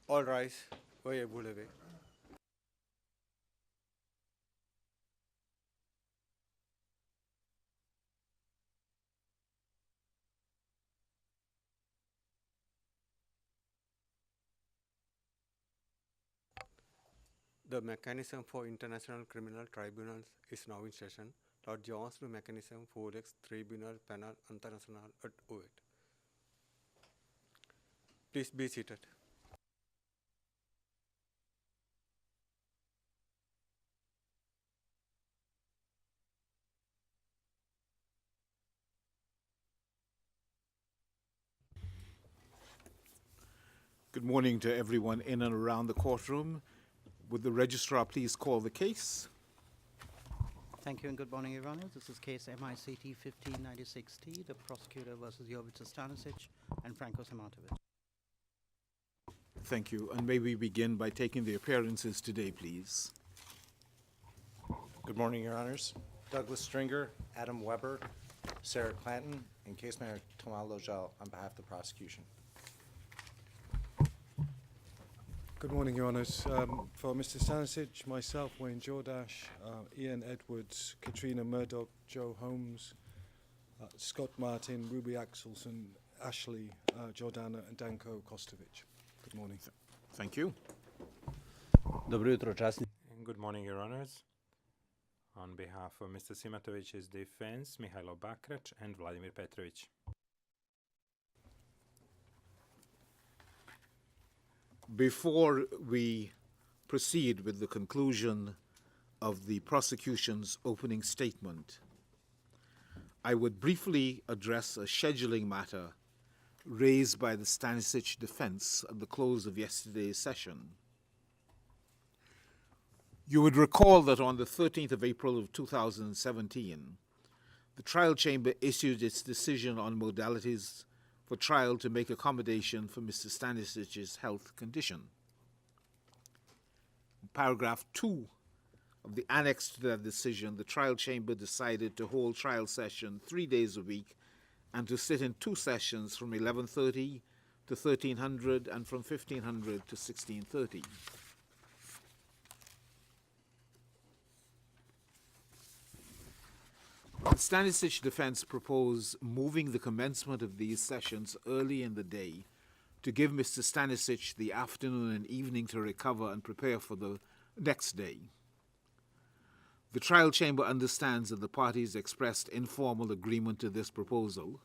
All rise. Veuillez vous lever. The mechanism for international criminal tribunals is now in session. L'audience du mécanisme pour le tribunal pénal international est ouverte. Please be seated. Good morning to everyone in and around the courtroom. Would the registrar please call the case? Thank you and good morning, Your Honor. This is case MICT 1596T, the prosecutor versus Jovica Stanišić and Franco Simatović. Thank you. And may we begin by taking the appearances today, please. Good morning, Your Honors. Douglas Stringer, Adam Weber, Sarah Clanton, and Case Manager Tomal Lojal on behalf of the prosecution. Good morning, Your Honours. For Mr. Stanišić, myself, Wayne Jordash, Ian Edwards, Katrina Murdoch, Joe Holmes, Scott Martin, Ruby Axelson, Ashley, Jordana, and Danko Kostovic. Good morning. Thank you. Dobro jutro, časni. Good morning, Your Honors. On behalf of Mr. Simatovic's defense, Mihailo Bakrac and Vladimir Petrović. Before we proceed with the conclusion of the prosecution's opening statement, I would briefly address a scheduling matter raised by the Stanišić defense at the close of yesterday's session. You would recall that on the 13th of April of 2017, the trial chamber issued its decision on modalities for trial to make accommodation for Mr. Stanisić's health condition. In paragraph 2 of the annex to that decision, the trial chamber decided to hold trial session 3 days a week and to sit in 2 sessions from 11:30 to 1300 and from 1500 to 16:30. The Stanišić defense proposed moving the commencement of these sessions early in the day to give Mr. Stanišić the afternoon and evening to recover and prepare for the next day. The trial chamber understands that the parties expressed informal agreement to this proposal,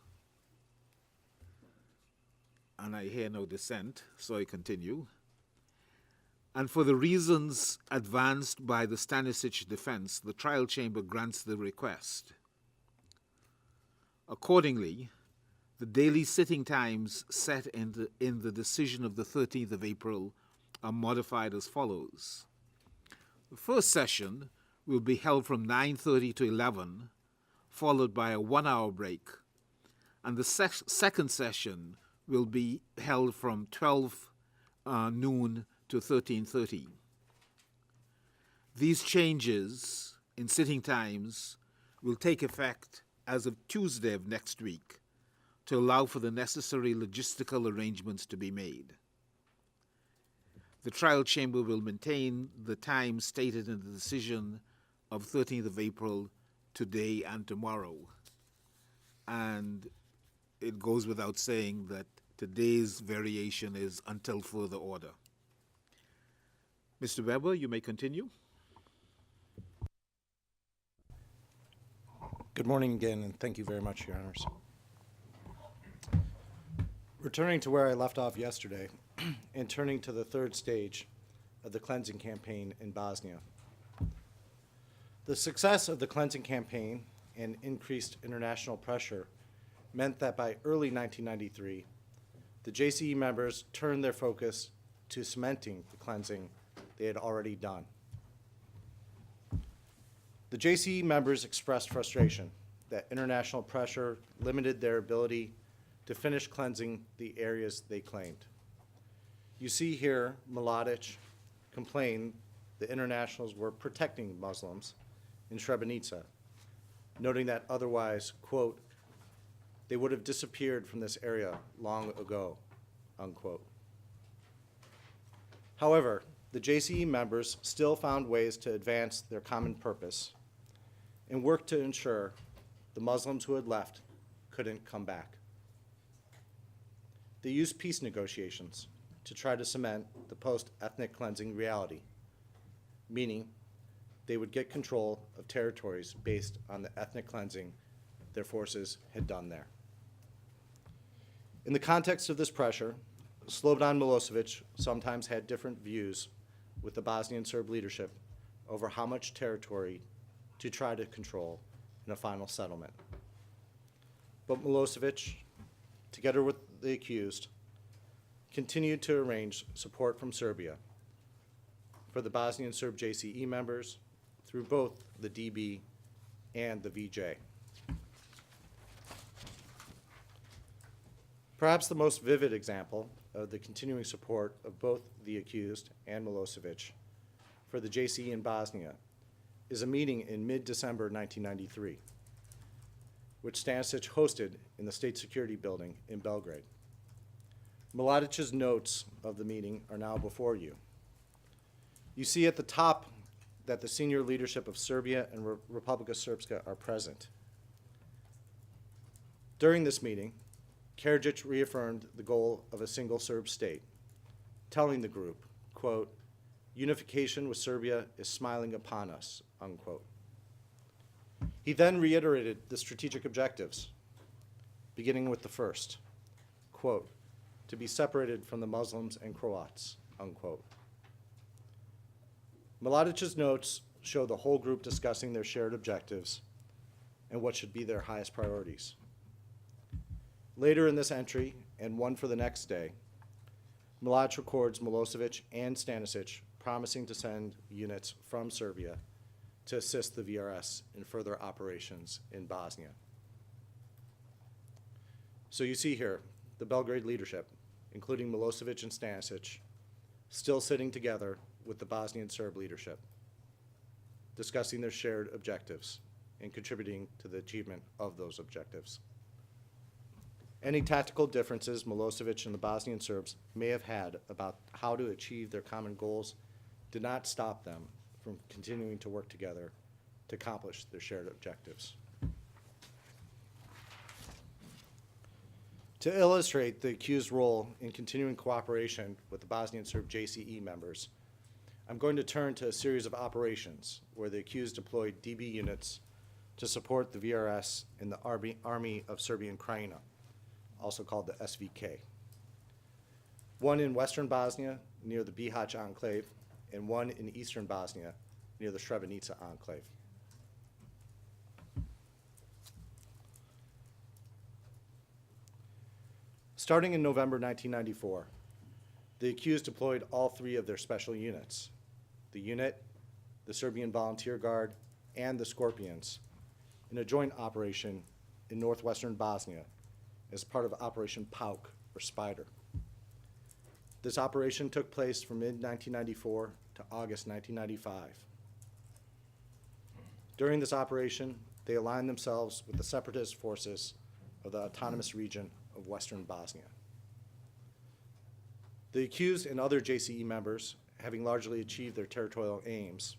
and I hear no dissent, so I continue. And for the reasons advanced by the Stanišić defense, the trial chamber grants the request. Accordingly, the daily sitting times set in the decision of the 13th of April are modified as follows. The first session will be held from 9:30 to 11, followed by a 1-hour break, and the second session will be held from 12 noon to 13:30. These changes in sitting times will take effect as of Tuesday of next week to allow for the necessary logistical arrangements to be made. The trial chamber will maintain the time stated in the decision of 13th of April today and tomorrow. And it goes without saying that today's variation is until further order. Mr. Weber, you may continue. Good morning again, and thank you very much, Your Honors. Returning to where I left off yesterday, and turning to the third stage of the cleansing campaign in Bosnia. The success of the cleansing campaign and increased international pressure meant that by early 1993, the JCE members turned their focus to cementing the cleansing they had already done. The JCE members expressed frustration that international pressure limited their ability to finish cleansing the areas they claimed. You see here Mladić complained the internationals were protecting Muslims in Srebrenica, noting that otherwise, quote, they would have disappeared from this area long ago, unquote. However, the JCE members still found ways to advance their common purpose and worked to ensure the Muslims who had left couldn't come back. They used peace negotiations to try to cement the post-ethnic cleansing reality, meaning they would get control of territories based on the ethnic cleansing their forces had done there. In the context of this pressure, Slobodan Milosevic sometimes had different views with the Bosnian Serb leadership over how much territory to try to control in a final settlement. But Milosevic, together with the accused, continued to arrange support from Serbia for the Bosnian Serb JCE members through both the DB and the VJ. Perhaps the most vivid example of the continuing support of both the accused and Milosevic for the JCE in Bosnia is a meeting in mid-December 1993, which Stanišić hosted in the State Security Building in Belgrade. Mladic's notes of the meeting are now before you. You see at the top that the senior leadership of Serbia and Republika Srpska are present. During this meeting, Karadzic reaffirmed the goal of a single Serb state, telling the group, quote, "Unification with Serbia is smiling upon us," unquote. He then reiterated the strategic objectives, beginning with the first, quote, "to be separated from the Muslims and Croats," unquote. Mladic's notes show the whole group discussing their shared objectives and what should be their highest priorities. Later in this entry, and one for the next day, Mladic records Milosevic and Stanišić promising to send units from Serbia to assist the VRS in further operations in Bosnia. So you see here the Belgrade leadership, including Milosevic and Stanišić, still sitting together with the Bosnian Serb leadership, discussing their shared objectives and contributing to the achievement of those objectives. Any tactical differences Milosevic and the Bosnian Serbs may have had about how to achieve their common goals did not stop them from continuing to work together to accomplish their shared objectives. To illustrate the accused role in continuing cooperation with the Bosnian Serb JCE members, I'm going to turn to a series of operations where the accused deployed DB units to support the VRS in the Army of Serbian Krajina, also called the SVK. One in western Bosnia near the Bihać enclave, and one in eastern Bosnia near the Srebrenica enclave. Starting in November 1994, the accused deployed all three of their special units, the unit, the Serbian Volunteer Guard, and the Scorpions, in a joint operation in northwestern Bosnia as part of Operation Pauk, or Spider. This operation took place from mid-1994 to August 1995. During this operation, they aligned themselves with the separatist forces of the autonomous region of western Bosnia. The accused and other JCE members, having largely achieved their territorial aims,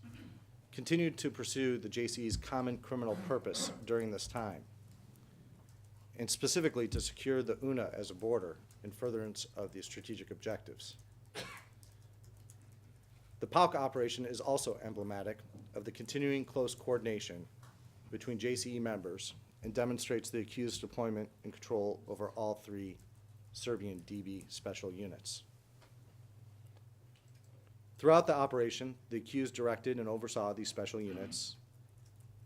continued to pursue the JCE's common criminal purpose during this time, and specifically to secure the UNA as a border in furtherance of the strategic objectives. The PAUK operation is also emblematic of the continuing close coordination between JCE members and demonstrates the accused's deployment and control over all three Serbian DB special units. Throughout the operation, the accused directed and oversaw these special units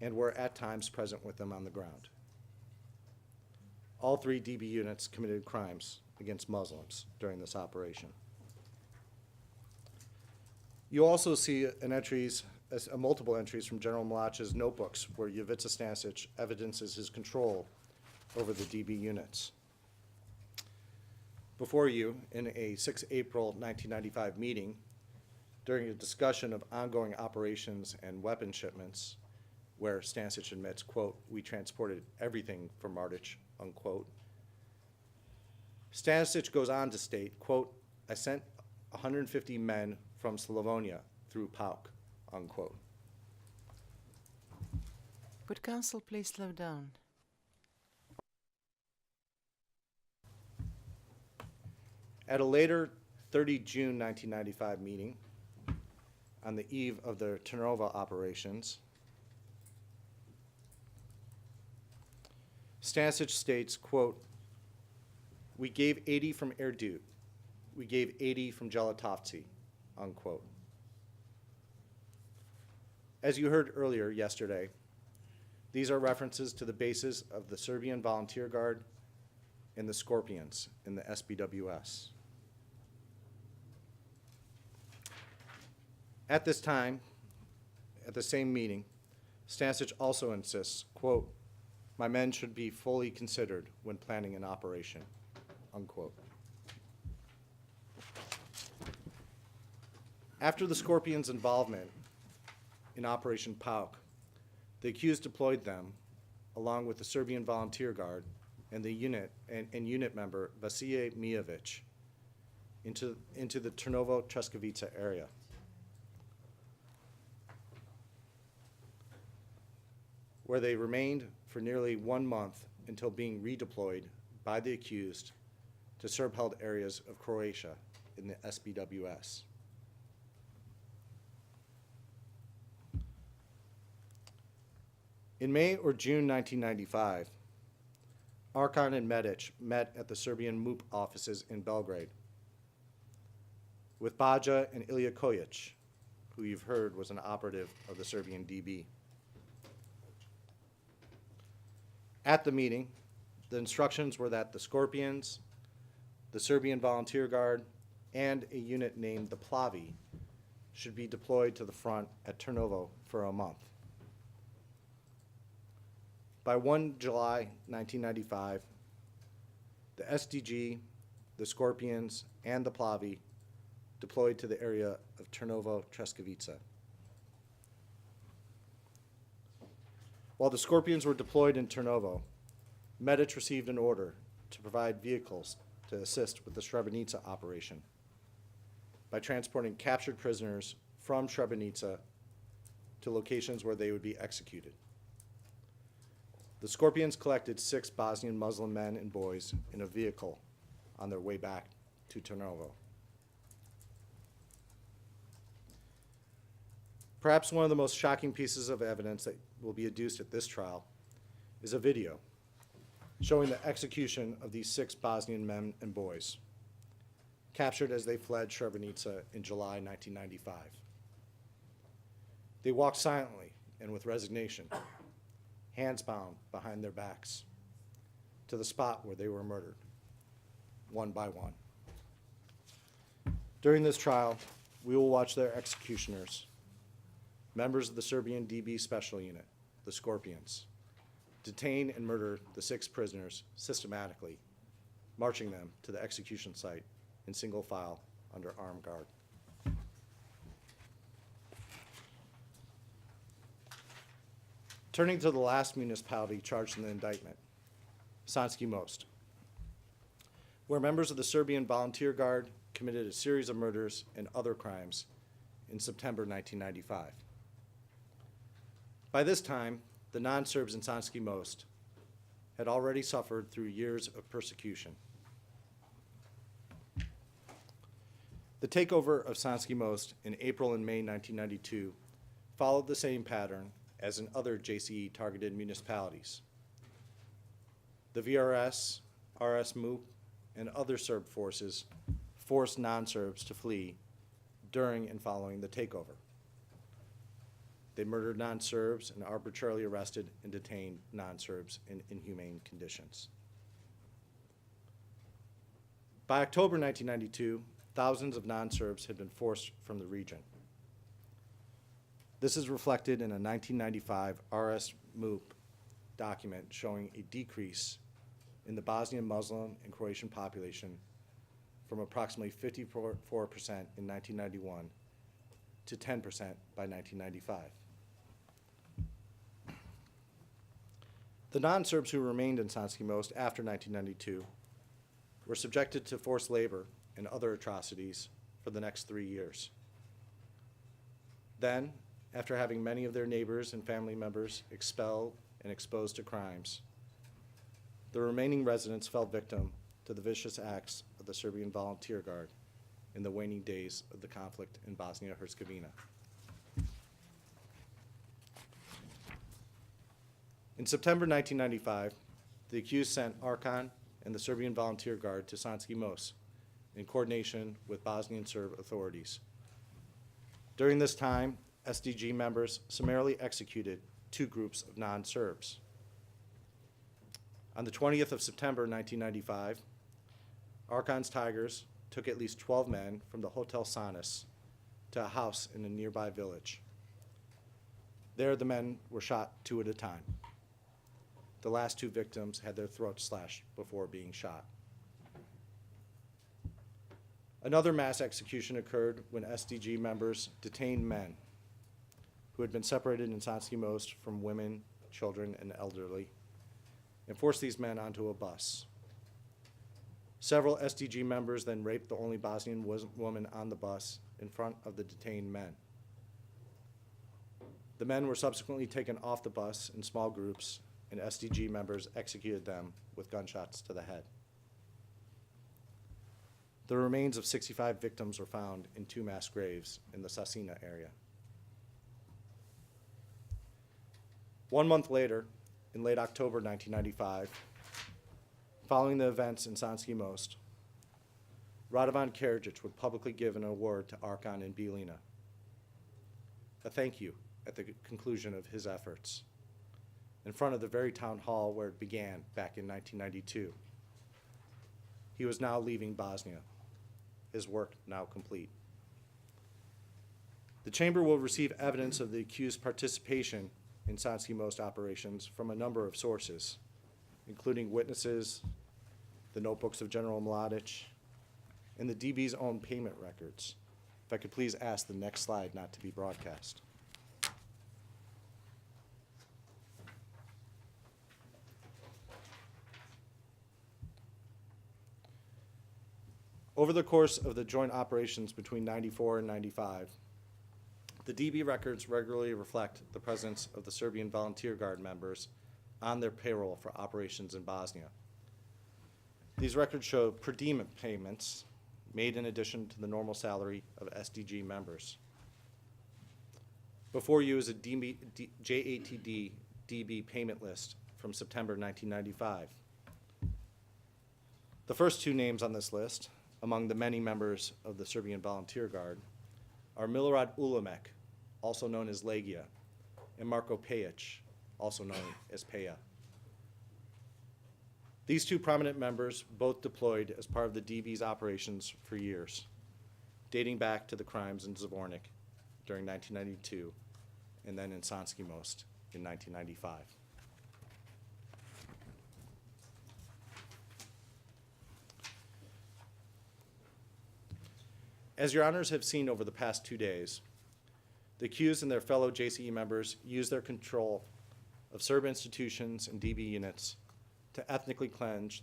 and were at times present with them on the ground. All three DB units committed crimes against Muslims during this operation. You also see multiple entries from General Mladic's notebooks where Ivica Stanišić evidences his control over the DB units. Before you, in a 6 April 1995 meeting, during a discussion of ongoing operations and weapon shipments, where Stanišić admits, quote, "we transported everything for Mladic," unquote, Stanišić goes on to state, quote, "I sent 150 men from Slavonia through PAUK, unquote. Would Council please slow down? At a later 30 June 1995 meeting, on the eve of the Trnava operations, Stanišić states, quote, "We gave 80 from Erdut. We gave 80 from Jelatovci," unquote. As you heard earlier yesterday, these are references to the bases of the Serbian Volunteer Guard and the Scorpions in the SBWS. At this time, at the same meeting, Stanišić also insists, quote, "My men should be fully considered when planning an operation," unquote. After the Scorpions' involvement in Operation PAUK, the accused deployed them, along with the Serbian Volunteer Guard and the unit member Vasilije Mijović, into the Trnovo-Treskovica area. Where they remained for nearly 1 month until being redeployed by the accused to Serb-held areas of Croatia in the SBWS. In May or June 1995, Arkan and Medic met at the Serbian MUP offices in Belgrade with Baja and Ilya Kojic, who you've heard was an operative of the Serbian DB. At the meeting, the instructions were that the Scorpions, the Serbian Volunteer Guard, and a unit named the Plavi should be deployed to the front at Trnovo for a month. By 1 July 1995, the SDG, the Scorpions, and the Plavi deployed to the area of Trnovo-Treskovica. While the Scorpions were deployed in Trnovo, Medic received an order to provide vehicles to assist with the Srebrenica operation by transporting captured prisoners from Srebrenica to locations where they would be executed. The Scorpions collected 6 Bosnian Muslim men and boys in a vehicle on their way back to Trnovo. Perhaps one of the most shocking pieces of evidence that will be adduced at this trial is a video showing the execution of these 6 Bosnian men and boys, captured as they fled Srebrenica in July 1995. They walked silently and with resignation, hands bound behind their backs, to the spot where they were murdered, one by one. During this trial, we will watch their executioners, members of the Serbian DB Special Unit, the Scorpions, detain and murder the 6 prisoners systematically, marching them to the execution site in single file under armed guard. Turning to the last municipality charged in the indictment, Sanski Most, where members of the Serbian Volunteer Guard committed a series of murders and other crimes in September 1995. By this time, the non-Serbs in Sanski Most had already suffered through years of persecution. The takeover of Sanski Most in April and May 1992 followed the same pattern as in other JCE-targeted municipalities. The VRS, RS MUP, and other Serb forces forced non-Serbs to flee during and following the takeover. They murdered non-Serbs and arbitrarily arrested and detained non-Serbs in inhumane conditions. By October 1992, thousands of non-Serbs had been forced from the region. This is reflected in a 1995 RS MUP document showing a decrease in the Bosnian Muslim and Croatian population from approximately 54% in 1991 to 10% by 1995. The non-Serbs who remained in Sanski Most after 1992 were subjected to forced labor and other atrocities for the next 3 years. Then, after having many of their neighbors and family members expelled and exposed to crimes, the remaining residents fell victim to the vicious acts of the Serbian Volunteer Guard in the waning days of the conflict in Bosnia-Herzegovina. In September 1995, the accused sent Arkan and the Serbian Volunteer Guard to Sanski Most in coordination with Bosnian Serb authorities. During this time, SDG members summarily executed 2 groups of non-Serbs. On the 20th of September 1995, Arkan's Tigers took at least 12 men from the Hotel Sanis to a house in a nearby village. There, the men were shot 2 at a time. The last 2 victims had their throats slashed before being shot. Another mass execution occurred when SDG members detained men who had been separated in Sanski Most from women, children, and elderly, and forced these men onto a bus. Several SDG members then raped the only Bosnian woman on the bus in front of the detained men. The men were subsequently taken off the bus in small groups, and SDG members executed them with gunshots to the head. The remains of 65 victims were found in 2 mass graves in the Sasina area. 1 month later, in late October 1995, following the events in Sanski Most, Radovan Karadzic would publicly give an award to Arkan and Bilina, a thank you at the conclusion of his efforts, in front of the very town hall where it began back in 1992. He was now leaving Bosnia, his work now complete. The Chamber will receive evidence of the accused's participation in Sanski Most operations from a number of sources, including witnesses, the notebooks of General Mladic, and the DB's own payment records. If I could please ask the next slide not to be broadcast. Over the course of the joint operations between 94 and 95, the DB records regularly reflect the presence of the Serbian Volunteer Guard members on their payroll for operations in Bosnia. These records show per diem payments made in addition to the normal salary of SDG members. Before you is a JATD DB payment list from September 1995. The first 2 names on this list, among the many members of the Serbian Volunteer Guard, are Milorad Ulamek, also known as Legia, and Marko Pejic, also known as Peja. These 2 prominent members both deployed as part of the DB's operations for years, dating back to the crimes in Zvornik during 1992, and then in Sanski Most in 1995. As your honors have seen over the past 2 days, the accused and their fellow JCE members used their control of Serb institutions and DB units to ethnically cleanse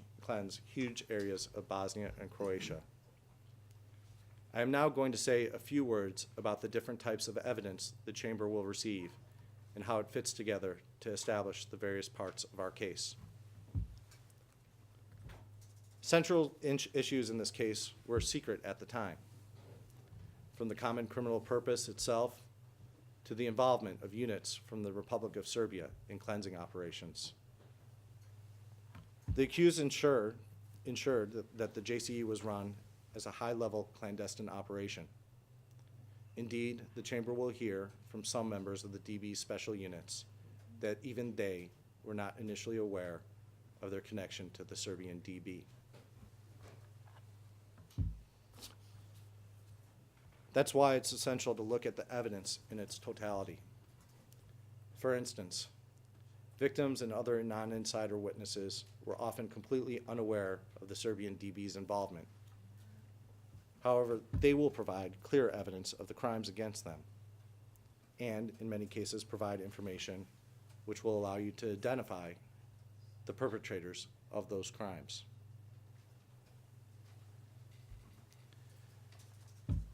huge areas of Bosnia and Croatia. I am now going to say a few words about the different types of evidence the Chamber will receive and how it fits together to establish the various parts of our case. Central issues in this case were secret at the time, from the common criminal purpose itself to the involvement of units from the Republic of Serbia in cleansing operations. The accused ensured that the JCE was run as a high-level clandestine operation. Indeed, the Chamber will hear from some members of the DB special units that even they were not initially aware of their connection to the Serbian DB. That's why it's essential to look at the evidence in its totality. For instance, victims and other non-insider witnesses were often completely unaware of the Serbian DB's involvement. However, they will provide clear evidence of the crimes against them, and in many cases provide information which will allow you to identify the perpetrators of those crimes.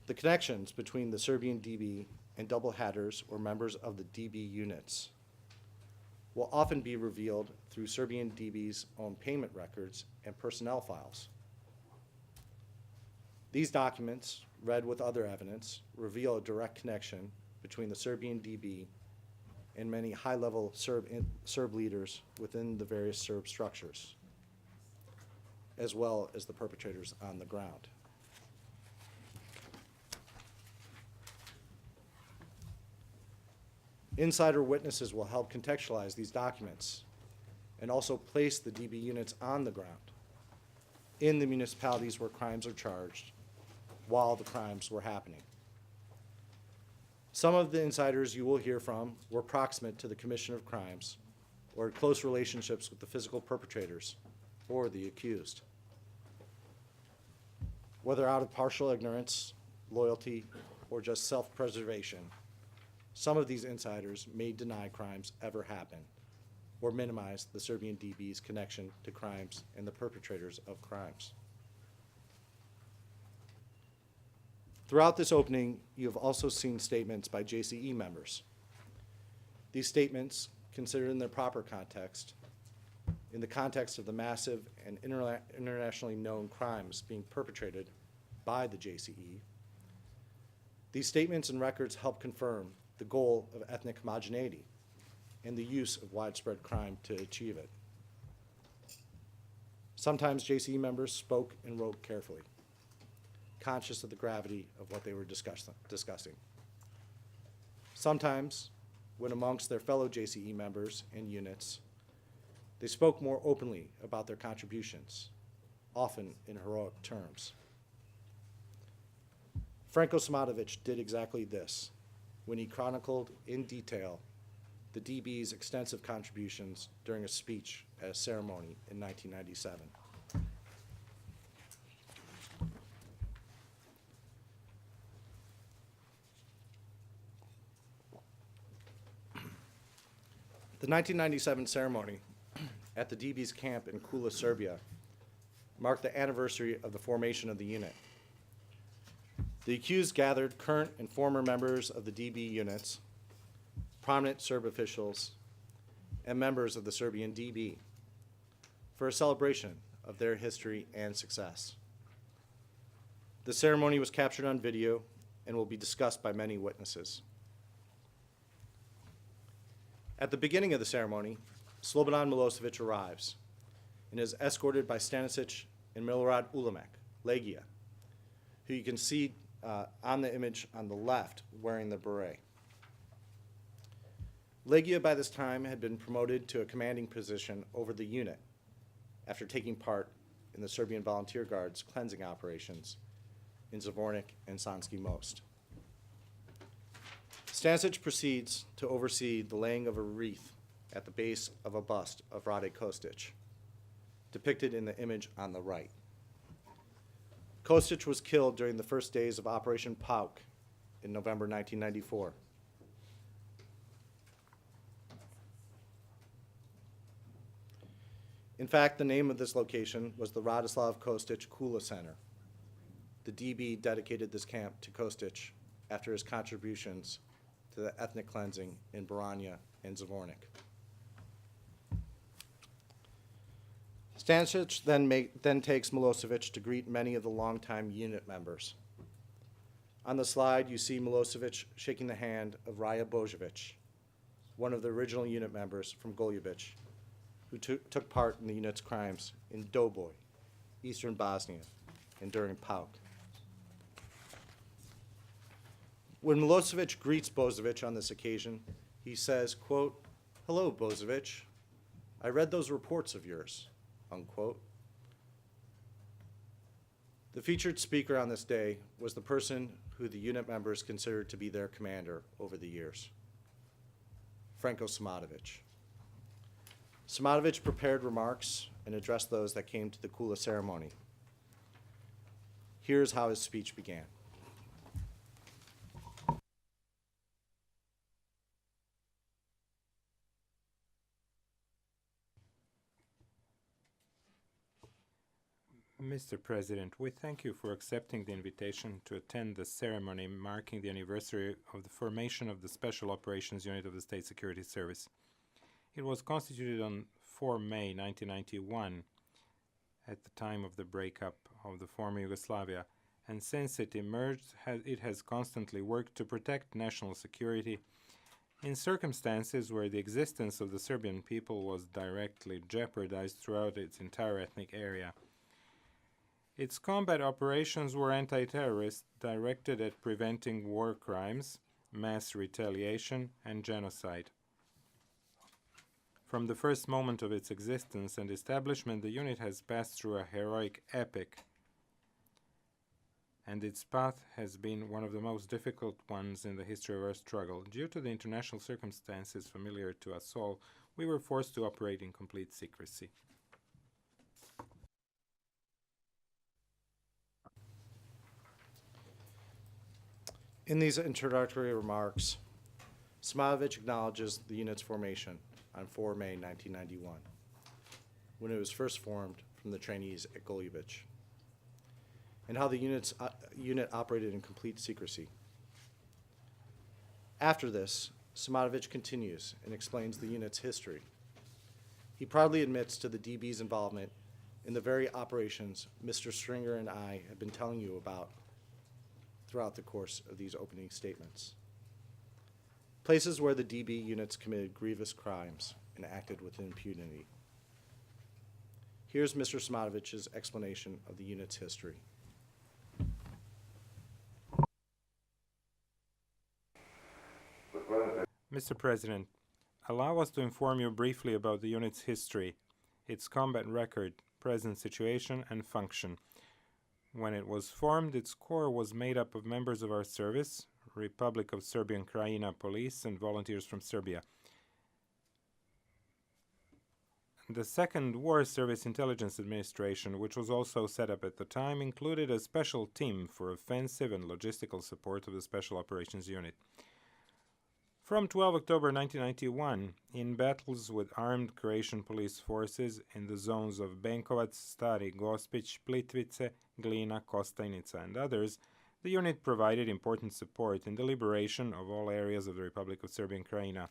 The connections between the Serbian DB and double headers or members of the DB units will often be revealed through Serbian DB's own payment records and personnel files. These documents, read with other evidence, reveal a direct connection between the Serbian DB and many high-level Serb leaders within the various Serb structures, as well as the perpetrators on the ground. Insider witnesses will help contextualize these documents and also place the DB units on the ground in the municipalities where crimes are charged while the crimes were happening. Some of the insiders you will hear from were proximate to the commission of crimes or had close relationships with the physical perpetrators or the accused. Whether out of partial ignorance, loyalty, or just self-preservation, some of these insiders may deny crimes ever happened or minimize the Serbian DB's connection to crimes and the perpetrators of crimes. Throughout this opening, you have also seen statements by JCE members. These statements, considered in their proper context, in the context of the massive and internationally known crimes being perpetrated by the JCE, these statements and records help confirm the goal of ethnic homogeneity and the use of widespread crime to achieve it. Sometimes JCE members spoke and wrote carefully, conscious of the gravity of what they were discussing. Sometimes, when amongst their fellow JCE members and units, they spoke more openly about their contributions, often in heroic terms. Franko Simatović did exactly this when he chronicled in detail the DB's extensive contributions during a speech at a ceremony in 1997. The 1997 ceremony at the DB's camp in Kula, Serbia, marked the anniversary of the formation of the unit. The accused gathered current and former members of the DB units, prominent Serb officials, and members of the Serbian DB for a celebration of their history and success. The ceremony was captured on video and will be discussed by many witnesses. At the beginning of the ceremony, Slobodan Milosevic arrives and is escorted by Stanišić and Milorad Ulemek, Legia, who you can see on the image on the left wearing the beret. Legia by this time had been promoted to a commanding position over the unit after taking part in the Serbian Volunteer Guard's cleansing operations in Zvornik and Sanski Most. Stanišić proceeds to oversee the laying of a wreath at the base of a bust of Rade Kostic, depicted in the image on the right. Kostic was killed during the first days of Operation Pauk in November 1994. In fact, the name of this location was the Radislav Kostic Kula Center. The DB dedicated this camp to Kostic after his contributions to the ethnic cleansing in Baranja and Zvornik. Stanišić then takes Milosevic to greet many of the longtime unit members. On the slide, you see Milosevic shaking the hand of Raja Božović, one of the original unit members from Goljubic, who took part in the unit's crimes in Doboj, eastern Bosnia, and during Pauk. When Milosevic greets Božović on this occasion, he says, quote, "Hello, Božović. I read those reports of yours," unquote. The featured speaker on this day was the person who the unit members considered to be their commander over the years, Franko Simatović. Simatović prepared remarks and addressed those that came to the Kula ceremony. Here's how his speech began. Mr. President, we thank you for accepting the invitation to attend the ceremony marking the anniversary of the formation of the Special Operations Unit of the State Security Service. It was constituted on 4 May 1991 at the time of the breakup of the former Yugoslavia, and since it emerged, it has constantly worked to protect national security in circumstances where the existence of the Serbian people was directly jeopardized throughout its entire ethnic area. Its combat operations were anti-terrorist, directed at preventing war crimes, mass retaliation, and genocide. From the first moment of its existence and establishment, the unit has passed through a heroic epic, and its path has been one of the most difficult ones in the history of our struggle. Due to the international circumstances familiar to us all, we were forced to operate in complete secrecy. In these introductory remarks, Simatović acknowledges the unit's formation on 4 May 1991, when it was first formed from the trainees at Golubich, and how the unit operated in complete secrecy. After this, Simatović continues and explains the unit's history. He proudly admits to the DB's involvement in the very operations Mr. Stringer and I have been telling you about throughout the course of these opening statements. Places where the DB units committed grievous crimes and acted with impunity. Here's Mr. Simatović's explanation of the unit's history. Mr. President, allow us to inform you briefly about the unit's history, its combat record, present situation, and function. When it was formed, its core was made up of members of our service, Republic of Serbia and Krajina police, and volunteers from Serbia. The Second War Service Intelligence Administration, which was also set up at the time, included a special team for offensive and logistical support of the Special Operations Unit. From 12 October 1991, in battles with armed Croatian police forces in the zones of Benkovac, Stari Gospić, Plitvice, Glina, Kostajnica, and others, the unit provided important support in the liberation of all areas of the Republic of Serbia and Krajina.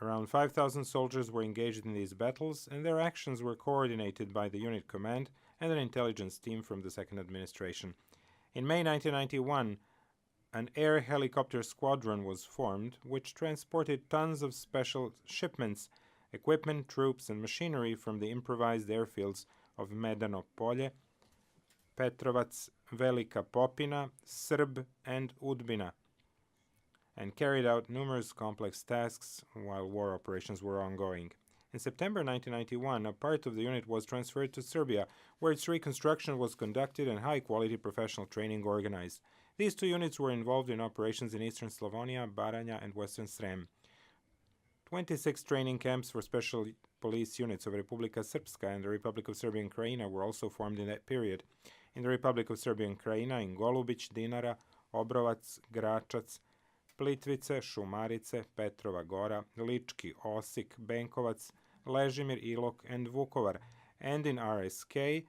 Around 5,000 soldiers were engaged in these battles, and their actions were coordinated by the unit command and an intelligence team from the Second Administration. In May 1991, an air helicopter squadron was formed, which transported tons of special shipments, equipment, troops, and machinery from the improvised airfields of Medano Polje, Petrovac, Velika Popina, Srb, and Udbina, and carried out numerous complex tasks while war operations were ongoing. In September 1991, a part of the unit was transferred to Serbia, where its reconstruction was conducted and high-quality professional training organized. These two units were involved in operations in eastern Slavonia, Baranja, and western Srem. 26 training camps for special police units of Republika Srpska and the Republic of Serbia and Krajina were also formed in that period. In the Republic of Serbia and Krajina, in Golubić, Dinara, Obrovac, Gračac, Plitvice, Šumarice, Petrova Gora, Lički, Osik, Benkovac, Ležimir, Ilok, and Vukovar, and in RSK,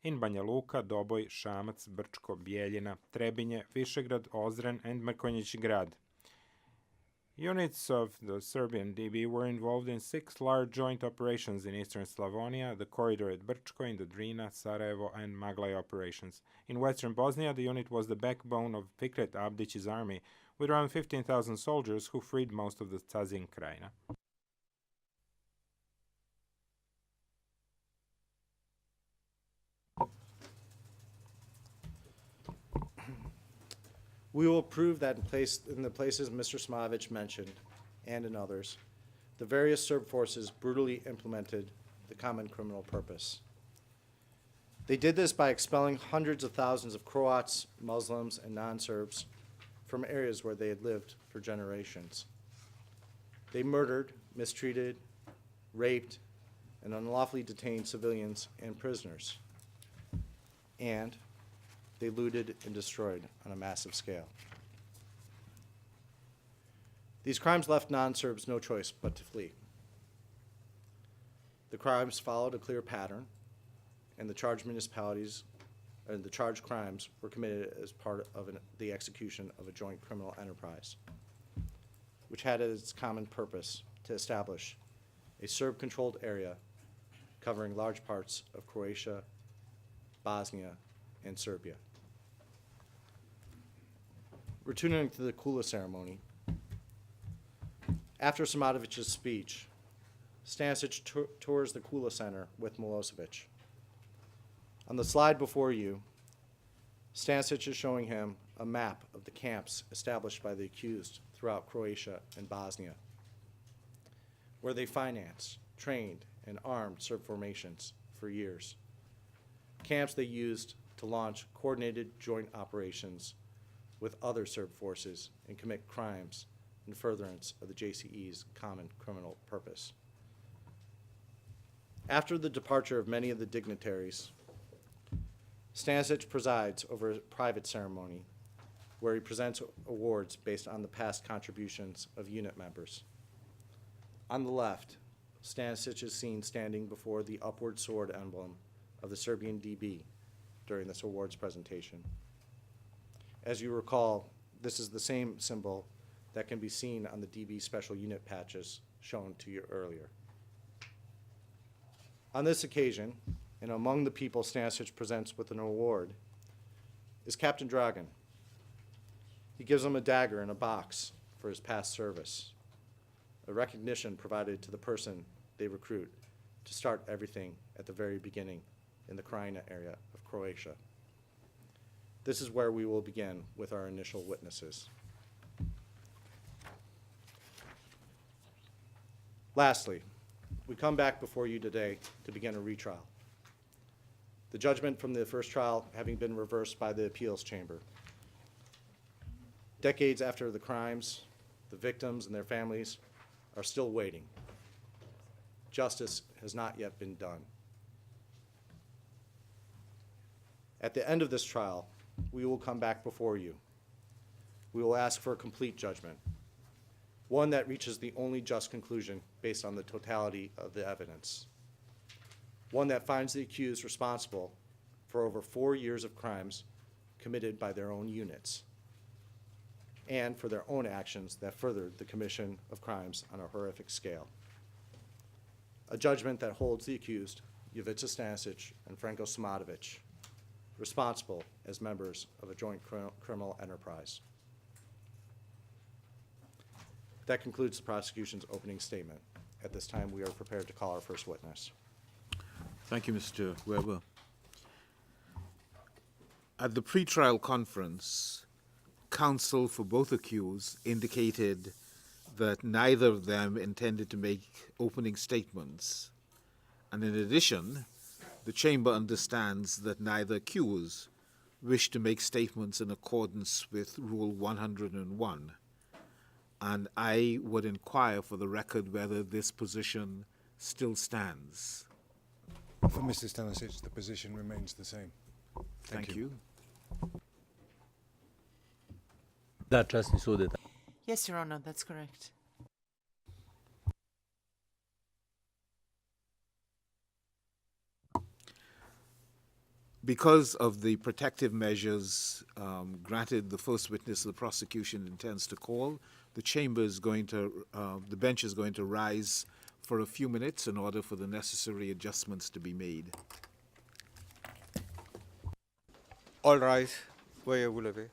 in Banja Luka, Doboj, Šamac, Brčko, Bijeljina, Trebinje, Višegrad, Ozren, and Mrkonjić Grad. Units of the Serbian DB were involved in 6 large joint operations in eastern Slavonia, the corridor at Brčko, in the Drina, Sarajevo, and Maglaj operations. In western Bosnia, the unit was the backbone of Fikret Abdić's army, with around 15,000 soldiers who freed most of the Tazin Krajina. We will prove that in the places Mr. Simatović mentioned, and in others, the various Serb forces brutally implemented the common criminal purpose. They did this by expelling hundreds of thousands of Croats, Muslims, and non-Serbs from areas where they had lived for generations. They murdered, mistreated, raped, and unlawfully detained civilians and prisoners. And they looted and destroyed on a massive scale. These crimes left non-Serbs no choice but to flee. The crimes followed a clear pattern. and the charged municipalities and the charged crimes were committed as part of the execution of a joint criminal enterprise, which had as its common purpose to establish a Serb-controlled area covering large parts of Croatia, Bosnia, and Serbia. Returning to the Kula ceremony, after Simatovic's speech, Stanišić tours the Kula Center with Milosevic. On the slide before you, Stanišić is showing him a map of the camps established by the accused throughout Croatia and Bosnia, where they financed, trained, and armed Serb formations for years. Camps they used to launch coordinated joint operations with other Serb forces and commit crimes in furtherance of the JCE's common criminal purpose. After the departure of many of the dignitaries, Stanišić presides over a private ceremony where he presents awards based on the past contributions of unit members. On the left, Stanišić is seen standing before the upward sword emblem of the Serbian DB during this awards presentation. As you recall, this is the same symbol that can be seen on the DB special unit patches shown to you earlier. On this occasion, and among the people Stanišić presents with an award, is Captain Dragan. He gives him a dagger in a box for his past service, a recognition provided to the person they recruit to start everything at the very beginning in the Krajina area of Croatia. This is where we will begin with our initial witnesses. Lastly, we come back before you today to begin a retrial. The judgment from the first trial having been reversed by the appeals chamber. Decades after the crimes, the victims and their families are still waiting. Justice has not yet been done. At the end of this trial, we will come back before you. We will ask for a complete judgment, one that reaches the only just conclusion based on the totality of the evidence, one that finds the accused responsible for over 4 years of crimes committed by their own units and for their own actions that furthered the commission of crimes on a horrific scale. A judgment that holds the accused, Jovica Stanišić and Franko Simatović, responsible as members of a joint criminal enterprise. That concludes the prosecution's opening statement. At this time, we are prepared to call our first witness. Thank you, Mr. Weber. At the pretrial conference, counsel for both accused indicated that neither of them intended to make opening statements. And in addition, the chamber understands that neither accused wished to make statements in accordance with Rule 101. And I would inquire for the record whether this position still stands. For Mr. Stanišić, the position remains the same. Thank you. Da, časni sude. Yes, Your Honor, that's correct. Because of the protective measures granted the first witness the prosecution intends to call, the chamber is going to, the bench is going to rise for a few minutes in order for the necessary adjustments to be made. All rise. Voyez-vous lever.